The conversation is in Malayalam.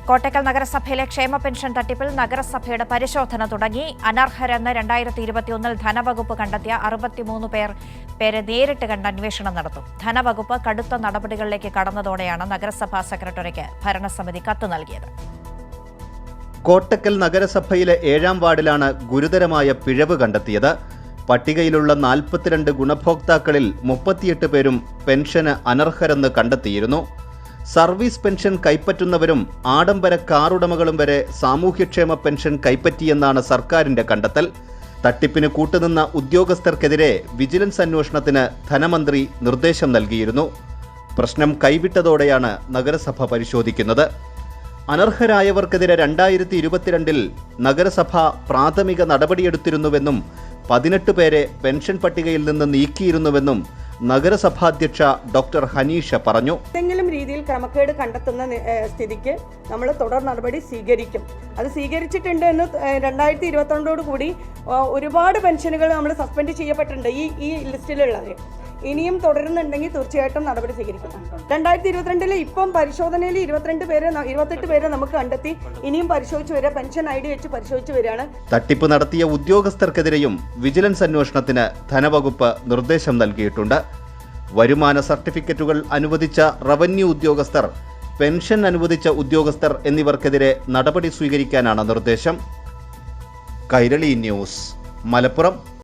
കോട്ടക്കൽ നഗരസഭയിലെ ക്ഷേമ പെൻഷൻ തട്ടിപ്പിൽ നഗരസഭയുടെ പരിശോധന തുടങ്ങി. അനർഹരെന്ന് 2021 ധനവകുപ്പ് കണ്ടെത്തിയ 63 പേരെ നേരിട്ട് കണ്ട് അന്വേഷണം നടത്തും. ധനവകുപ്പ് കടുത്ത നടപടികളിലേക്ക് കടന്നതോടെയാണ് നഗരസഭാ സെക്രട്ടറിക്ക് ഭരണസമിതി കത്ത് നൽകിയത്. കോട്ടക്കൽ നഗരസഭയിലെ 7-ാം വാർഡിലാണ് ഗുരുതരമായ പിഴവ് കണ്ടെത്തിയത്. പട്ടികയിലുള്ള 42 ഗുണഭോക്താക്കളിൽ 38 പേരും പെൻഷന് അനർഹരെന്ന് കണ്ടെത്തിയിരുന്നു. സർവീസ് പെൻഷൻ കൈപ്പറ്റുന്നവരും ആഡംബര കാറുടമകളും വരെ സാമൂഹ്യക്ഷേമ പെൻഷൻ കൈപ്പറ്റിയെന്നാണ് സർക്കാരിന്റെ കണ്ടെത്തൽ. തട്ടിപ്പിന് കൂട്ടുനിന്ന ഉദ്യോഗസ്ഥർക്കെതിരെ വിജിലൻസ് അന്വേഷണത്തിന് ധനമന്ത്രി നിർദ്ദേശം നൽകിയിരുന്നു. പ്രശ്നം കൈവിട്ടതോടെയാണ് നഗരസഭ പരിശോധിക്കുന്നത്. അനർഹരായവർക്കെതിരെ 2022 നഗരസഭ പ്രാഥമിക നടപടിയെടുത്തിരുന്നുവെന്നും 18 പേരെ പെൻഷൻ പട്ടികയിൽ നിന്ന് നീക്കിയിരുന്നുവെന്നും നഗരസഭാധ്യക്ഷ ഡോക്ടർ ഹനീഷ പറഞ്ഞു. ഏതെങ്കിലും രീതിയിൽ ക്രമക്കേട് കണ്ടെത്തുന്ന സ്ഥിതിക്ക് നമ്മൾ തുടർ നടപടി സ്വീകരിക്കും. അത് സ്വീകരിച്ചിട്ടുണ്ട് എന്ന് 2022 കൂടി ഒരുപാട് പെൻഷനുകൾ നമ്മൾ സസ്പെൻഡ് ചെയ്യപ്പെട്ടിട്ടുണ്ട്. ഈ ലിസ്റ്റിലുള്ളത് ഇനിയും തുടരുന്നുണ്ടെങ്കിൽ തീർച്ചയായിട്ടും നടപടി സ്വീകരിക്കും. 2022 ഇപ്പം പരിശോധനയിൽ 28 പേരെ നമുക്ക് കണ്ടെത്തി. ഇനിയും പരിശോധിച്ച് വരിക, പെൻഷൻ ID വെച്ച് പരിശോധിച്ച് വരികയാണ്. തട്ടിപ്പ് നടത്തിയ ഉദ്യോഗസ്ഥർക്കെതിരെയും വിജിലൻസ് അന്വേഷണത്തിന് ധനവകുപ്പ് നിർദ്ദേശം നൽകിയിട്ടുണ്ട്. വരുമാന സർട്ടിഫിക്കറ്റുകൾ അനുവദിച്ച റവന്യൂ ഉദ്യോഗസ്ഥർ, പെൻഷൻ അനുവദിച്ച ഉദ്യോഗസ്ഥർ എന്നിവർക്കെതിരെ നടപടി സ്വീകരിക്കാനാണ് നിർദ്ദേശം. കൈരളി ന്യൂസ്, മലപ്പുറം.